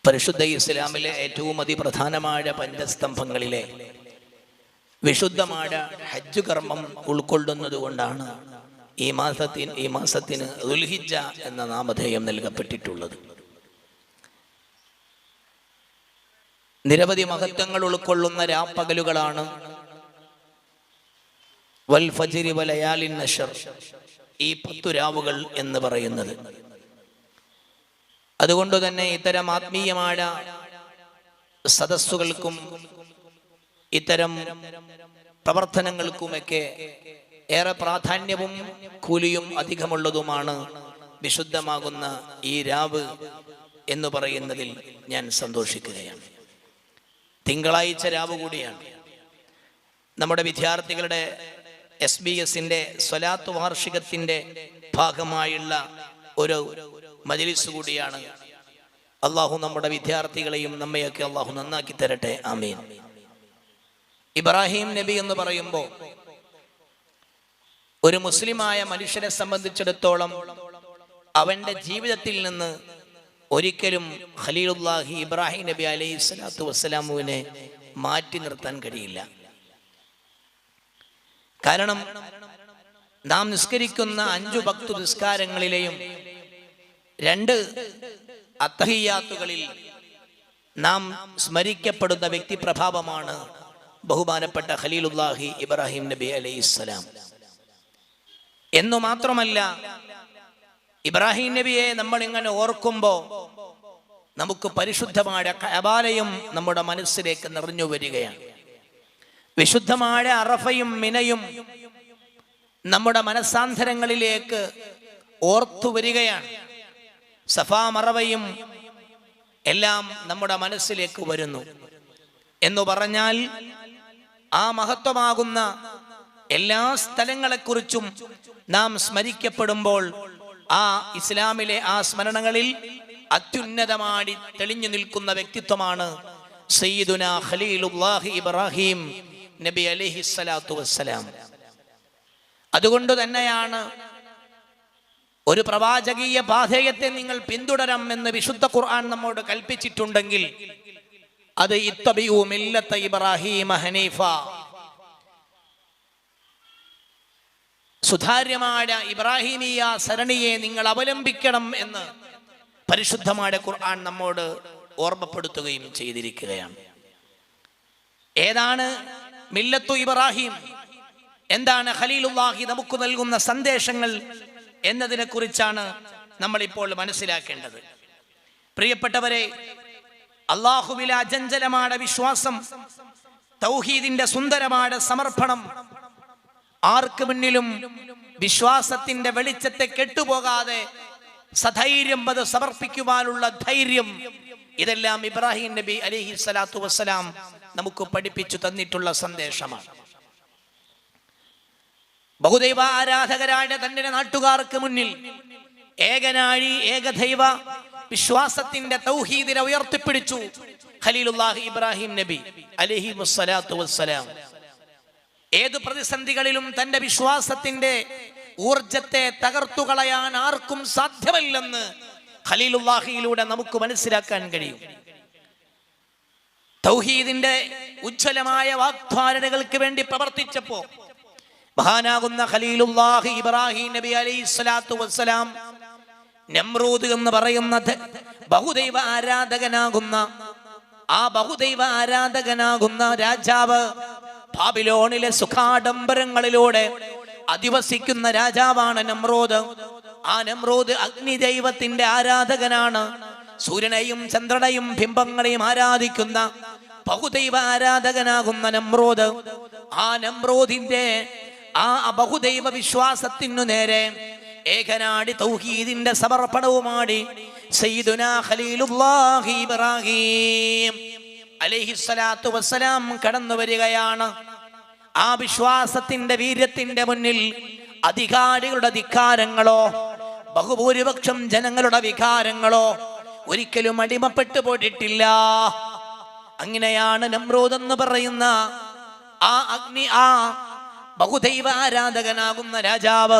പരിശുദ്ധ ഇസ്ലാമിലെ ഏറ്റവും അതിപ്രധാനമായ പഞ്ചസ്തംഭങ്ങളിലെ വിശുദ്ധമായ ഹജ്ജ് കർമ്മം ഉൾക്കൊള്ളുന്നത് കൊണ്ടാണ് ഈ മാസത്തിന് ദുൽഹിജ്ജ എന്ന നാമധേയം നൽകപ്പെട്ടിട്ടുള്ളത്. നിരവധി മഹത്വങ്ങൾ ഉൾക്കൊള്ളുന്ന രാപ്പകലുകളാണ് വൽ ഫജ്രി വലയാലിൻ നശർ, ഈ 10 രാവുകൾ എന്ന് പറയുന്നത്. അതുകൊണ്ട് തന്നെ ഇത്തരം ആത്മീയമായ സദസ്സുകൾക്കും ഇത്തരം പ്രവർത്തനങ്ങൾക്കുമൊക്കെ ഏറെ പ്രാധാന്യവും കൂലിയും അധികമുള്ളതുമാണ് വിശുദ്ധമാകുന്ന ഈ രാവ് എന്ന് പറയുന്നതിൽ ഞാൻ സന്തോഷിക്കുകയാണ്. തിങ്കളാഴ്ച രാവ് കൂടിയാണ്. നമ്മുടെ വിദ്യാർത്ഥികളുടെ SBS-ന്റെ സ്വലാത്ത് വാർഷികത്തിൻ്റെ ഭാഗമായുള്ള ഒരു മജ്‌ലിസ് കൂടിയാണ്. അള്ളാഹു നമ്മുടെ വിദ്യാർത്ഥികളെയും നമ്മയൊക്കെ അള്ളാഹു നന്നാക്കി തരട്ടെ, ആമീൻ. ഇബ്രാഹിം നബി എന്ന് പറയുമ്പോൾ ഒരു മുസ്ലിമായ മനുഷ്യനെ സംബന്ധിച്ചിടത്തോളം അവന്റെ ജീവിതത്തിൽ നിന്ന് ഒരിക്കലും ഖലീലുല്ലാഹി ഇബ്രാഹിം നബി അലൈഹി സ്വലാത്തു വസ്സലാമുവിനെ മാറ്റി നിർത്താൻ കഴിയില്ല. കാരണം നാം നിസ്കരിക്കുന്ന 5 വക്ത് നിസ്കാരങ്ങളിലെയും 2 അത്തഹിയ്യാത്തുകളിൽ നാം സ്മരിക്കപ്പെടുന്ന വ്യക്തിപ്രഭാവമാണ് ബഹുമാനപ്പെട്ട ഖലീലുല്ലാഹി ഇബ്രാഹിം നബി അലൈഹിസ്സലാം. എന്നു മാത്രമല്ല, ഇബ്രാഹിം നബിയെ നമ്മൾ ഇങ്ങനെ ഓർക്കുമ്പോൾ നമുക്ക് പരിശുദ്ധമായ കഅബാലയം നമ്മുടെ മനസ്സിലേക്ക് നിറഞ്ഞു വരികയാണ്. വിശുദ്ധമായ അറഫയും മിനയും നമ്മുടെ മനസ്സാന്തരങ്ങളിലേക്ക് ഓർത്തു വരികയാണ്. സഫാ മറവയും എല്ലാം നമ്മുടെ മനസ്സിലേക്ക് വരുന്നു. എന്ന് പറഞ്ഞാൽ ആ മഹത്വമാകുന്ന എല്ലാ സ്ഥലങ്ങളെക്കുറിച്ചും നാം സ്മരിക്കപ്പെടുമ്പോൾ ആ ഇസ്ലാമിലെ ആ സ്മരണകളിൽ അത്യുന്നതമായി തെളിഞ്ഞു നിൽക്കുന്ന വ്യക്തിത്വമാണ് സയ്യിദുനാ ഖലീലുല്ലാഹി ഇബ്രാഹിം നബി അലൈഹി സ്വലാത്തു വസ്സലാം. അതുകൊണ്ട് തന്നെയാണ് ഒരു പ്രവാചകീയ പാഥേയത്തെ നിങ്ങൾ പിന്തുടരം എന്ന് വിശുദ്ധ ഖുർആൻ നമ്മോട് കൽപ്പിച്ചിട്ടുണ്ടെങ്കിൽ അത് ഇത്തബിഉ മില്ലത ഇബ്രാഹീമ ഹനീഫ, സുതാര്യമായ ഇബ്രാഹിമീയ സരണിയെ നിങ്ങൾ അവലംബിക്കണം എന്ന് പരിശുദ്ധമായ ഖുർആൻ നമ്മോട് ഓർമ്മപ്പെടുത്തുകയും ചെയ്തിരിക്കുകയാണ്. ഏതാണ് മില്ലത്തു ഇബ്രാഹിം, എന്താണ് ഖലീലുല്ലാഹി നമുക്ക് നൽകുന്ന സന്ദേശങ്ങൾ എന്നതിനെ കുറിച്ചാണ് നമ്മൾ ഇപ്പോൾ മനസ്സിലാക്കേണ്ടത്. പ്രിയപ്പെട്ടവരെ, അല്ലാഹുവിലെ അചഞ്ചലമായ വിശ്വാസം, തൗഹീദിന്റെ സുന്ദരമായ സമർപ്പണം, ആർക്ക് മുന്നിലും വിശ്വാസത്തിന്റെ വെളിച്ചത്തെ കെട്ടുപോകാതെ സധൈര്യം അത് സമർപ്പിക്കുവാനുള്ള ധൈര്യം, ഇതെല്ലാം ഇബ്രാഹിം നബി അലൈഹി സ്വലാത്തു വസ്സലാം നമുക്ക് പഠിപ്പിച്ചു തന്നിട്ടുള്ള സന്ദേശമാണ്. ബഹുദൈവ ആരാധകരായ തന്റെ നാട്ടുകാർക്ക് മുന്നിൽ ഏകനാഴി ഏകദൈവ വിശ്വാസത്തിന്റെ തൗഹീദിനെ ഉയർത്തിപ്പിടിച്ചു ഖലീലുല്ലാഹി ഇബ്രാഹിം നബി അലൈഹി വസ്സലാത്തു വസ്സലാം. ഏതു പ്രതിസന്ധികളിലും തന്റെ വിശ്വാസത്തിന്റെ ഊർജത്തെ തകർത്തു കളയാൻ ആർക്കും സാധ്യമല്ലെന്ന് ഖലീലുല്ലാഹിയിലൂടെ നമുക്ക് മനസ്സിലാക്കാൻ കഴിയും. തൗഹീദിന്റെ ഉജ്ജ്വലമായ വാഗ്ദാനങ്ങൾക്ക് വേണ്ടി പ്രവർത്തിച്ചപ്പോ മഹാനാകുന്ന ഖലീലുല്ലാഹി ഇബ്രാഹിം നബി അലൈഹി സ്വലാത്തു വസ്സലാം നമ്രൂദ് എന്ന് പറയുന്ന ബഹുദൈവ ആരാധകനാകുന്ന രാജാവ്, ബാബിലോണിലെ സുഖാഡംബരങ്ങളിലൂടെ അധിവസിക്കുന്ന രാജാവാണ് നമ്രൂദ്. ആ നമ്രൂദ് അഗ്നിദൈവത്തിന്റെ ആരാധകനാണ്. സൂര്യനെയും ചന്ദ്രനെയും ബിംബങ്ങളെയും ആരാധിക്കുന്ന ബഹുദൈവ ആരാധകനാകുന്ന നമ്രൂദ്, ആ നമ്രൂദിന്റെ ആ ബഹുദൈവ വിശ്വാസത്തിനു നേരെ ഏകനാടി തൗഹീദിന്റെ സമർപ്പണവുമായി സയ്യിദുനാ ഖലീലുല്ലാഹി ഇബ്രാഹിം അലൈഹിസ്സലാത്തു വസ്സലാം കടന്നു വരികയാണ്. ആ വിശ്വാസത്തിന്റെ വീര്യത്തിന്റെ മുന്നിൽ അധികാരികളുടെ ധിക്കാരങ്ങളോ ബഹുഭൂരിപക്ഷം ജനങ്ങളുടെ വികാരങ്ങളോ ഒരിക്കലും അടിമപ്പെട്ടു പോയിട്ടില്ല. അങ്ങനെയാണ് നമ്രൂദ് എന്ന് പറയുന്ന ആ ബഹുദൈവ ആരാധകനാകുന്ന രാജാവ്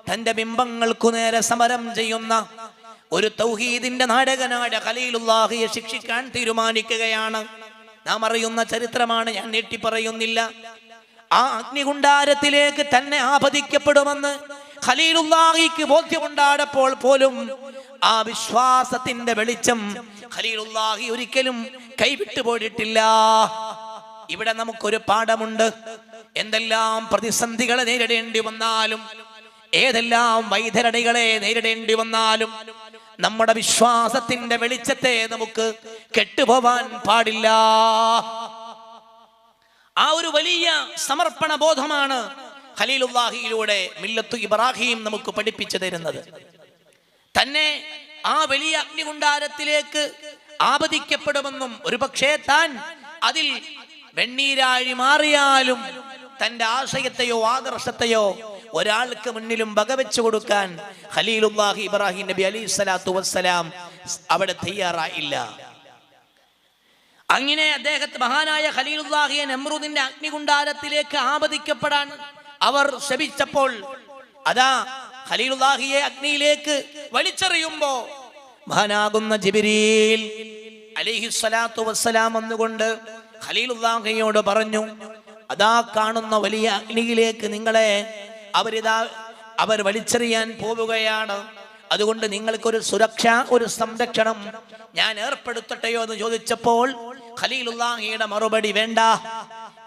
തന്റെ ബിംബങ്ങൾക്കു നേരെ സമരം ചെയ്യുന്ന ഒരു തൗഹീദിന്റെ നാടകനാട് ഖലീലുല്ലാഹിയെ ശിക്ഷിക്കാൻ തീരുമാനിക്കുകയാണ്. നാം അറിയുന്ന ചരിത്രമാണ്, ഞാൻ നീട്ടി പറയുന്നില്ല. ആ അഗ്നികുണ്ടാരത്തിലേക്ക് തന്നെ ആപതിക്കപ്പെടുമെന്ന് ഖലീലുല്ലാഹിക്ക് ബോധ്യമുണ്ടായപ്പോൾ പോലും ആ വിശ്വാസത്തിന്റെ വെളിച്ചം ഖലീലുല്ലാഹി ഒരിക്കലും കൈവിട്ടു പോയിട്ടില്ല. ഇവിടെ നമുക്കൊരു പാഠമുണ്ട്. എന്തെല്ലാം പ്രതിസന്ധികളെ നേരിടേണ്ടി വന്നാലും, ഏതെല്ലാം വൈതരണികളെ നേരിടേണ്ടി വന്നാലും, നമ്മുടെ വിശ്വാസത്തിന്റെ വെളിച്ചത്തെ നമുക്ക് കെട്ടുപോവാൻ പാടില്ല. ആ ഒരു വലിയ സമർപ്പണ ബോധമാണ് ഖലീലുല്ലാഹിയിലൂടെ മില്ലത്തു ഇബ്രാഹിം നമുക്ക് പഠിപ്പിച്ചു തരുന്നത്. തന്നെ ആ വലിയ അഗ്നികുണ്ടാരത്തിലേക്ക് ആപതിക്കപ്പെടുമെന്നും ഒരുപക്ഷേ താൻ അതിൽ വെണ്ണീരാഴി മാറിയാലും തന്റെ ആശയത്തെയോ ആദർശത്തെയോ ഒരാൾക്ക് മുന്നിലും വകവെച്ചു കൊടുക്കാൻ ഖലീലുല്ലാഹി ഇബ്രാഹിം നബി അലൈഹി സ്വലാത്തു വസ്സലാം അവിടെ തയ്യാറായില്ല. അങ്ങനെ അദ്ദേഹത്തെ മഹാനായ ഖലീലുല്ലാഹിയെ നമ്രൂദിന്റെ അഗ്നികുണ്ടാരത്തിലേക്ക് ആപതിക്കപ്പെടാൻ അവർ ശപിച്ചപ്പോൾ അതാ ഖലീലുല്ലാഹിയെ അഗ്നിയിലേക്ക് വലിച്ചെറിയുമ്പോ മഹാനാകുന്ന ജിബ്രീൽ അലൈഹിസ്സലാത്തു വസ്സലാം വന്നുകൊണ്ട് ഖലീലുല്ലാഹിയോട് പറഞ്ഞു, അതാ കാണുന്ന വലിയ അഗ്നിയിലേക്ക് നിങ്ങളെ അവർ വലിച്ചെറിയാൻ പോവുകയാണ്. അതുകൊണ്ട് നിങ്ങൾക്കൊരു സുരക്ഷ, ഒരു സംരക്ഷണം ഞാൻ ഏർപ്പെടുത്തട്ടെയോ എന്ന് ചോദിച്ചപ്പോൾ ഖലീലുല്ലാഹിയുടെ മറുപടി, വേണ്ട,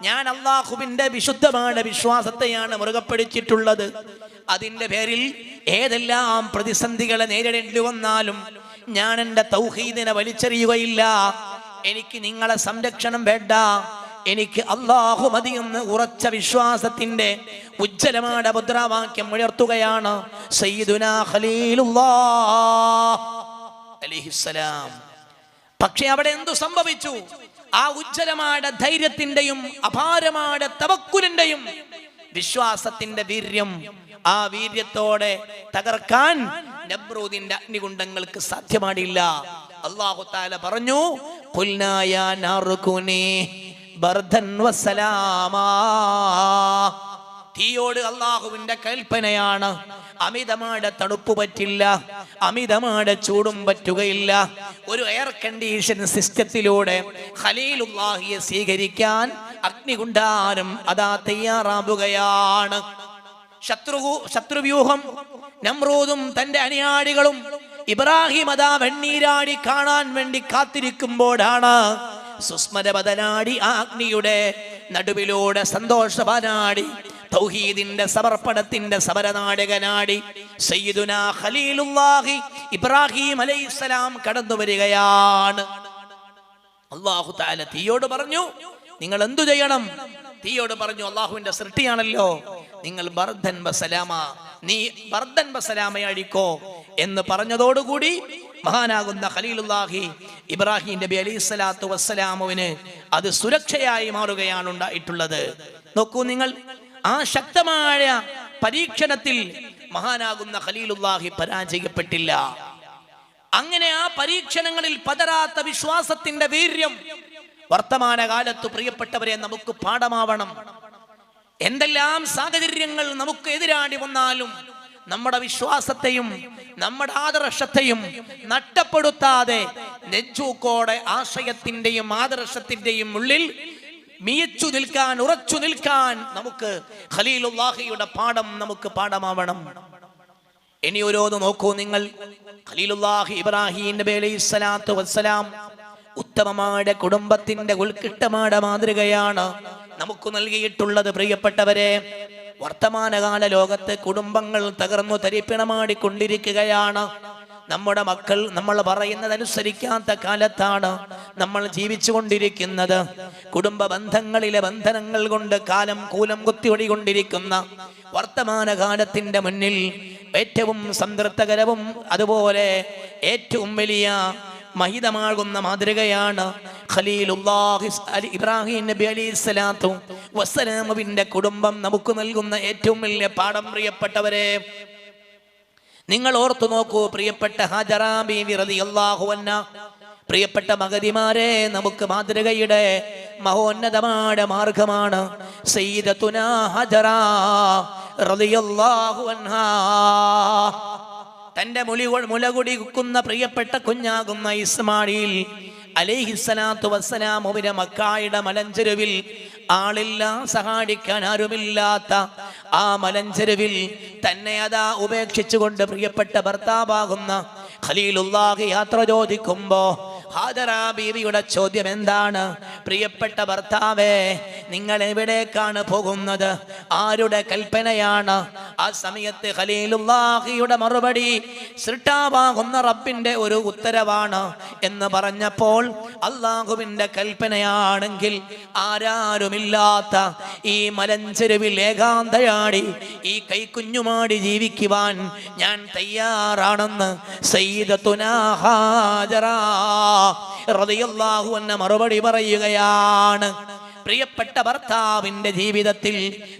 ഞാൻ അള്ളാഹുവിന്റെ വിശുദ്ധമായ വിശ്വാസത്തെയാണ് മുറുകെ പിടിച്ചിട്ടുള്ളത്. അതിന്റെ പേരിൽ ഏതെല്ലാം പ്രതിസന്ധികളെ നേരിടേണ്ടി വന്നാലും ഞാൻ എൻ്റെ തൗഹീദിനെ വലിച്ചെറിയുകയില്ല. എനിക്ക് നിങ്ങളെ സംരക്ഷണം വേണ്ട, എനിക്ക് അല്ലാഹു മതി എന്ന് ഉറച്ച വിശ്വാസത്തിന്റെ ഉജ്ജ്വലമായ മുദ്രാവാക്യം ഉയർത്തുകയാണ് സയ്യിദുനാ ഖലീലുല്ലാഹ് അലൈഹിസ്സലാം. പക്ഷെ അവിടെ എന്തു സംഭവിച്ചു? ആ ഉജ്ജ്വലമായ ധൈര്യത്തിന്റെയും അപാരമായ തവക്കുലിന്റെയും വിശ്വാസത്തിന്റെ വീര്യം, ആ വീര്യത്തോടെ തകർക്കാൻ നമ്രൂദിന്റെ അഗ്നികുണ്ഡങ്ങൾക്ക് സാധ്യമായില്ല. അല്ലാഹു തആല പറഞ്ഞു, ഖുൽനാ യാ നാറു കുനി ബർദൻ വസലാമാ. തീയോട് അല്ലാഹുവിന്റെ കൽപ്പനയാണ്, അമിതമായ തണുപ്പ് പറ്റില്ല, അമിതമായ ചൂടും പറ്റുകയില്ല. ഒരു എയർ കണ്ടീഷൻ സിസ്റ്റത്തിലൂടെ ഖലീലുല്ലാഹിയെ സ്വീകരിക്കാൻ അഗ്നികുണ്ടാരം അതാ തയ്യാറാവുകയാണ്. ശത്രുവ്യൂഹം നമ്രൂദും തന്റെ അനുയായികളും ഇബ്രാഹിം അതാ വെണ്ണീരാടി കാണാൻ വേണ്ടി കാത്തിരിക്കുമ്പോഴാണ് സുസ്മരബദനാടി ആ അഗ്നിയുടെ നടുവിലൂടെ സന്തോഷവാനാടി തൗഹീദിന്റെ സമർപ്പണത്തിന്റെ സമരനാടകനാടി സയ്യിദുനാ ഖലീലുല്ലാഹി ഇബ്രാഹിം അലൈഹിസ്സലാം കടന്നു വരികയാണ്. അല്ലാഹു തആല തീയോട് പറഞ്ഞു, നിങ്ങൾ എന്തു ചെയ്യണം? തീയോട് പറഞ്ഞു, അല്ലാഹുവിന്റെ സൃഷ്ടിയാണല്ലോ, നിങ്ങൾ ബർദൻ വസലാമ, നീ ബർദൻ വസലാമയഴിക്കോ എന്ന് പറഞ്ഞതോടുകൂടി മഹാനാകുന്ന ഖലീലുല്ലാഹി ഇബ്രാഹിം നബി അലൈഹിസ്സലാത്തു വസ്സലാമുവിന് അത് സുരക്ഷയായി മാറുകയാണ് ഉണ്ടായിട്ടുള്ളത്. നോക്കൂ നിങ്ങൾ, ആ ശക്തമായ പരീക്ഷണത്തിൽ മഹാനാകുന്ന ഖലീലുല്ലാഹി പരാജയപ്പെട്ടില്ല. അങ്ങനെ ആ പരീക്ഷണങ്ങളിൽ പതരാത്ത വിശ്വാസത്തിന്റെ വീര്യം വർത്തമാനകാലത്ത് പ്രിയപ്പെട്ടവരെ നമുക്ക് പാഠമാവണം. എന്തെല്ലാം സാഹചര്യങ്ങൾ നമുക്ക് എതിരാടി വന്നാലും നമ്മുടെ വിശ്വാസത്തെയും നമ്മുടെ ആദർശത്തെയും നഷ്ടപ്പെടുത്താതെ നെഞ്ചൂക്കോടെ ആശയത്തിന്റെയും ആദർശത്തിന്റെയും ഉള്ളിൽ മിയച്ചു നിൽക്കാൻ, ഉറച്ചു നിൽക്കാൻ നമുക്ക് ഖലീലുല്ലാഹിയുടെ പാഠം നമുക്ക് പാഠമാവണം. ഇനി ഓരോന്ന് നോക്കൂ നിങ്ങൾ. ഖലീലുല്ലാഹി ഇബ്രാഹിം നബി അലൈഹിസ്സലാത്തു വസ്സലാം ഉത്തമമായ കുടുംബത്തിന്റെ ഉത്കൃഷ്ടമായ മാതൃകയാണ് നമുക്ക് നൽകിയിട്ടുള്ളത്. പ്രിയപ്പെട്ടവരെ, വർത്തമാനകാല ലോകത്ത് കുടുംബങ്ങൾ തകർന്നു തരിപ്പിണമാടിക്കൊണ്ടിരിക്കുകയാണ്. നമ്മുടെ മക്കൾ നമ്മൾ പറയുന്നതനുസരിക്കാത്ത കാലത്താണ് നമ്മൾ ജീവിച്ചു കൊണ്ടിരിക്കുന്നത്. കുടുംബ ബന്ധങ്ങളിലെ ബന്ധനങ്ങൾ കൊണ്ട് കാലം കൂലം കുത്തിയൊടികൊണ്ടിരിക്കുന്ന വർത്തമാനകാലത്തിന്റെ മുന്നിൽ ഏറ്റവും സംതൃപ്തകരവും അതുപോലെ ഏറ്റവും വലിയ മഹിതമാകുന്ന മാതൃകയാണ് ഖലീലുല്ലാഹി ഇബ്രാഹിം നബി അലൈഹിസ്സലാത്തു വസ്സലാമിന്റെ കുടുംബം നമുക്ക് നൽകുന്ന ഏറ്റവും വലിയ പാഠം. പ്രിയപ്പെട്ടവരെ, നിങ്ങൾ ഓർത്തു നോക്കൂ. പ്രിയപ്പെട്ട ഹാജറ ബീവി റളിയല്ലാഹു അൻഹ, പ്രിയപ്പെട്ട മഹദിമാരെ, നമുക്ക് മാതൃകയുടെ മഹോന്നതമായ മാർഗമാണ് സയ്യിദത്തുനാ ഹാജറ റളിയല്ലാഹു അൻഹ. തൻ്റെ മുലകുടിക്കുന്ന പ്രിയപ്പെട്ട കുഞ്ഞാകുന്ന ഇസ്മായിൽ അലൈഹിസ്സലാത്തു വസ്സലാമുവിനെ മക്കായുടെ മലഞ്ചെരുവിൽ ആളില്ല, സഹായിക്കാൻ ആരുമില്ലാത്ത ആ മലഞ്ചെരുവിൽ തന്നെ അതാ ഉപേക്ഷിച്ചുകൊണ്ട് പ്രിയപ്പെട്ട ഭർത്താവാകുന്ന ഖലീലുല്ലാഹി യാത്ര ചോദിക്കുമ്പോ ഹാജറ ബീവിയുടെ ചോദ്യം എന്താണ്? പ്രിയപ്പെട്ട ഭർത്താവേ, നിങ്ങൾ എവിടേക്കാണ് പോകുന്നത്? ആരുടെ കൽപ്പനയാണ്? ആ സമയത്ത് ഖലീലുല്ലാഹിയുടെ മറുപടി സൃഷ്ടാവാകുന്ന റബ്ബിന്റെ ഒരു ഉത്തരവാണ് എന്ന് പറഞ്ഞപ്പോൾ, അള്ളാഹുവിന്റെ കൽപ്പനയാണെങ്കിൽ ആരാരുമില്ലാത്ത ഈ മലഞ്ചെരുവിൽ ഏകാന്തയാടി ഈ കൈക്കുഞ്ഞുമാടി ജീവിക്കുവാൻ ഞാൻ തയ്യാറാണെന്ന് സയ്യിദത്തുനാ ഹാജറ റളിയല്ലാഹു അൻഹ മറുപടി പറയുകയാണ്. പ്രിയപ്പെട്ട ഭർത്താവിന്റെ ജീവിതത്തിൽ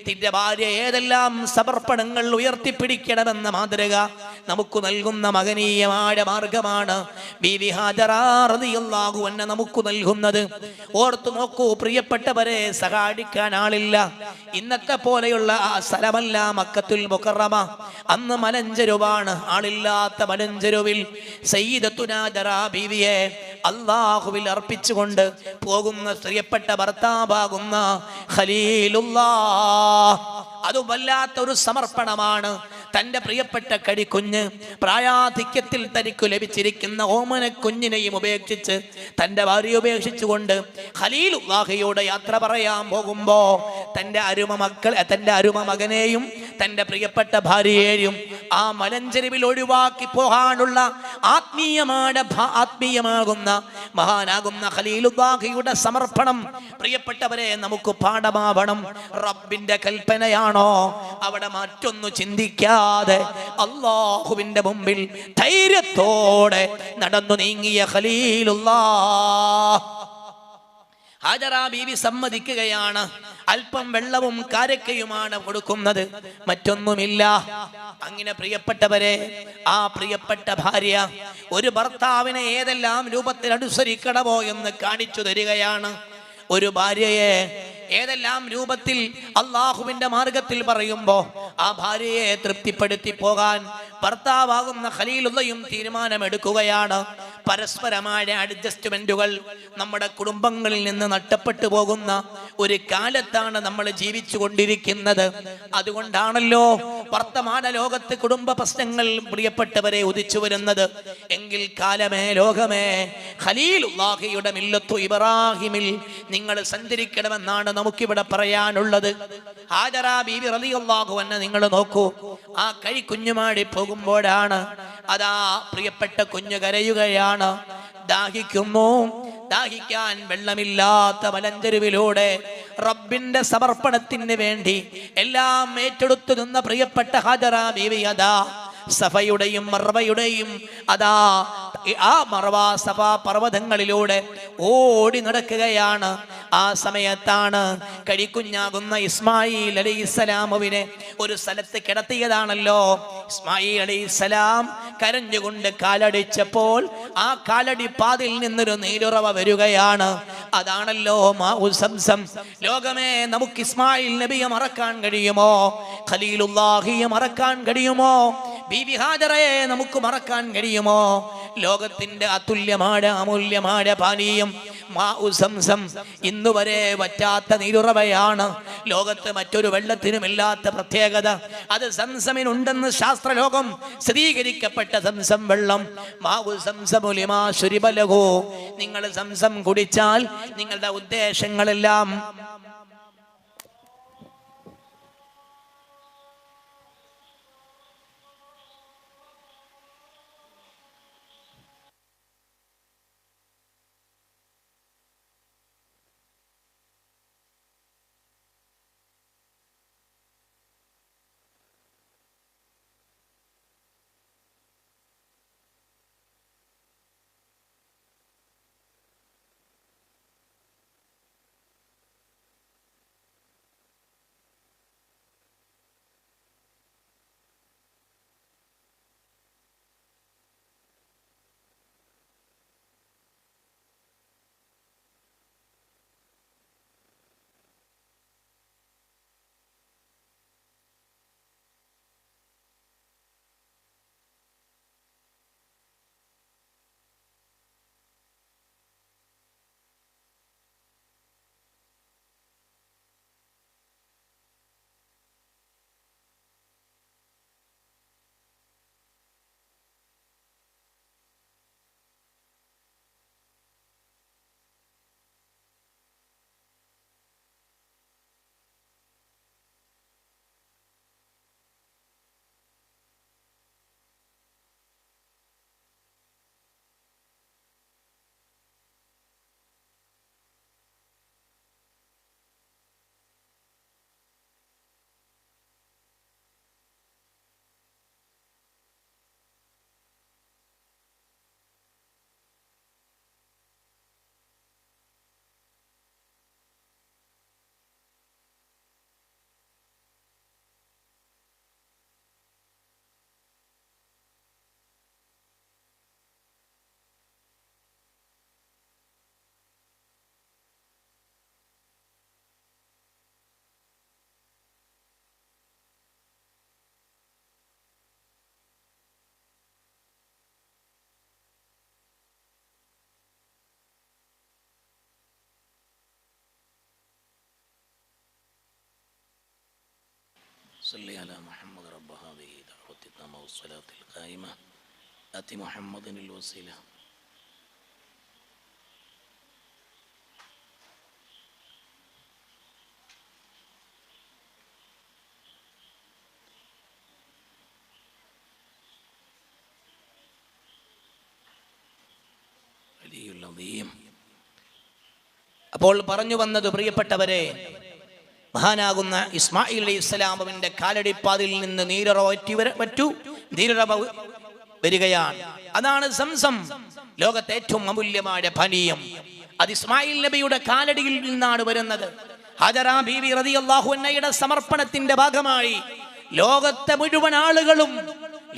തന്റെ ഭാര്യ ഏതെല്ലാം സമർപ്പണങ്ങൾ ഉയർത്തിപ്പിടിക്കണമെന്ന മാതൃക നമുക്ക് നൽകുന്ന മഹനീയമായ മാർഗമാണ് ബീവി ഹാജറ റളിയല്ലാഹു അൻഹ നമുക്ക് നൽകുന്നത്. ഓർത്തു നോക്കൂ പ്രിയപ്പെട്ടവരെ, സഹായിക്കാൻ ആളില്ല. ഇന്നത്തെ പോലെയുള്ള ആ സ്ഥലമല്ല മക്കത്തുൽ മുകറമ. അന്ന് മലഞ്ചെരുവാണ്. ആളില്ലാത്ത മലഞ്ചെരുവിൽ സയ്യിദത്തുനാ ഹാജറ ബീവിയെ അല്ലാഹുവിൽ അർപ്പിച്ചുകൊണ്ട് പോകുന്ന പ്രിയപ്പെട്ട ഭർത്താവാകുന്ന ഖലീലുല്ലാഹ്, അത് വല്ലാത്തൊരു സമർപ്പണമാണ്. തൻ്റെ പ്രിയപ്പെട്ട കടിക്കുഞ്ഞ് പ്രായാധിക്യത്തിൽ തനിക്ക് ലഭിച്ചിരിക്കുന്ന ഓമന കുഞ്ഞിനെയും ഉപേക്ഷിച്ച് തൻ്റെ ഭാര്യ ഉപേക്ഷിച്ചുകൊണ്ട് ഖലീലുല്ലാഹിയോട് യാത്ര പറയാൻ പോകുമ്പോ തൻ്റെ അരുമ മകനെയും തൻ്റെ പ്രിയപ്പെട്ട ഭാര്യയെയും ആ മലഞ്ചെരുവിൽ ഒഴിവാക്കി പോകാനുള്ള ആത്മീയമാകുന്ന മഹാനാകുന്ന ഖലീലുല്ലാഹിയുടെ സമർപ്പണം പ്രിയപ്പെട്ടവരെ നമുക്ക് പാഠമാവണം. റബ്ബിന്റെ കൽപ്പനയാണോ അവിടെ മറ്റൊന്നു ചിന്തിക്കാതെ അല്ലാഹുവിന്റെ മുമ്പിൽ ധൈര്യത്തോടെ നടന്നു നീങ്ങിയ ഖലീലുല്ലാഹ്. ഹാജറ ബീവി സമ്മതിക്കുകയാണ്. അല്പം വെള്ളവും കാരക്കയുമാണ് കൊടുക്കുന്നത്, മറ്റൊന്നുമില്ല. അങ്ങനെ പ്രിയപ്പെട്ടവരെ, ആ പ്രിയപ്പെട്ട ഭാര്യ ഒരു ഭർത്താവിനെ ഏതെല്ലാം രൂപത്തിൽ അനുസരിക്കണമോ എന്ന് കാണിച്ചു തരികയാണ്. ഒരു ഭാര്യയെ ഏതെല്ലാം രൂപത്തിൽ അള്ളാഹുവിന്റെ മാർഗത്തിൽ പറയുമ്പോ ആ ഭാര്യയെ തൃപ്തിപ്പെടുത്തി പോകാൻ ഭർത്താവാകുന്ന ഖലീലുള്ളയും തീരുമാനമെടുക്കുകയാണ്. പരസ്പരമായ അഡ്ജസ്റ്റ്മെന്റുകൾ നമ്മുടെ കുടുംബങ്ങളിൽ നിന്ന് നഷ്ടപ്പെട്ടു പോകുന്ന ഒരു കാലത്താണ് നമ്മൾ ജീവിച്ചു കൊണ്ടിരിക്കുന്നത്. അതുകൊണ്ടാണല്ലോ വർത്തമാന ലോകത്ത് കുടുംബ പ്രശ്നങ്ങൾ പ്രിയപ്പെട്ടവരെ ഉദിച്ചു വരുന്നത്. എങ്കിൽ കാലമേ ലോകമേ ഖലീലുല്ലാഹിയുടെ മില്ലത്തു ഇബ്രാഹിമിൽ നിങ്ങൾ സഞ്ചരിക്കണമെന്നാണ് നമുക്കിവിടെ പറയാനുള്ളത്. ഹാജറ ബീവി റളിയല്ലാഹു അൻഹ നിങ്ങൾ നോക്കൂ, ആ കുഞ്ഞുമാടി പോകുമ്പോഴാണ് അതാ പ്രിയപ്പെട്ട കുഞ്ഞു കരയുകയാണ്. ദാഹിക്കുന്നു, ദാഹിക്കാൻ വെള്ളമില്ലാത്ത മലഞ്ചെരുവിലൂടെ റബ്ബിന്റെ സമർപ്പണത്തിന് വേണ്ടി എല്ലാം ഏറ്റെടുത്തു നിന്ന പ്രിയപ്പെട്ട ഹാജറ ബീവി അതാ സഫയുടെയും മർവയുടെയും അതാ ആ മർവ സഫ പർവ്വതങ്ങളിലൂടെ ഓടി നടക്കുകയാണ്. ആ സമയത്താണ് കടിക്കുഞ്ഞാകുന്ന ഇസ്മായിൽ അലൈഹിസ്സലാമുവിനെ ഒരു സ്ഥലത്ത് കിടത്തിയതാണല്ലോ. ഇസ്മായിൽ അലൈഹിസ്സലാം കരഞ്ഞുകൊണ്ട് കാലടിച്ചപ്പോൾ ആ കാലടി പാതിൽ നിന്നൊരു നീരുറവ വരികയാണ്. അതാണല്ലോ മാഉ സംസം. ലോകമേ, നമുക്ക് ഇസ്മായിൽ നബിയെ മറക്കാൻ കഴിയുമോ? ഖലീലുല്ലാഹിയെ മറക്കാൻ കഴിയുമോ? ബീബി ഹാജറയെ നമുക്ക് മറക്കാൻ കഴിയുമോ? ലോകത്തിന്റെ അതുല്യമായ അമൂല്യമായ പാനീയം മാഉ സംസം ഇന്നുവരെ വറ്റാത്ത നീരുറവയാണ്. ലോകത്ത് മറ്റൊരു വെള്ളത്തിനുമില്ലാത്ത പ്രത്യേകത അത് സംസമിനുണ്ടെന്ന് ശാസ്ത്രലോകം സ്ഥിരീകരിക്കപ്പെട്ട സംസം വെള്ളം. മാഉ സംസമു ലിമാ ശുരിബ ലഹു. നിങ്ങൾ സംസം കുടിച്ചാൽ നിങ്ങളുടെ ഉദ്ദേശങ്ങളെല്ലാം صل على محمد رب هذه دعوة التامة والصلاة القائمة آت محمد الوسيلة علي العظيم. അപ്പോൾ പറഞ്ഞു വന്നത് പ്രിയപ്പെട്ടവരെ, മഹാനാകുന്ന ഇസ്മായിൽ അലൈഹിസ്സലാമിന്റെ കാലടിപ്പാതിൽ നിന്ന് നീരുറവ വരികയാണ്. അതാണ് സംസം, ലോകത്തെ ഏറ്റവും അമൂല്യമായ പാനീയം. അത് ഇസ്മായിൽ നബിയുടെ കാലടിയിൽ നിന്നാണ് വരുന്നത്. ഹജറ ബീവി റളിയല്ലാഹു അൻഹയുടെ സമർപ്പണത്തിന്റെ ഭാഗമായി ലോകത്തെ മുഴുവൻ ആളുകളും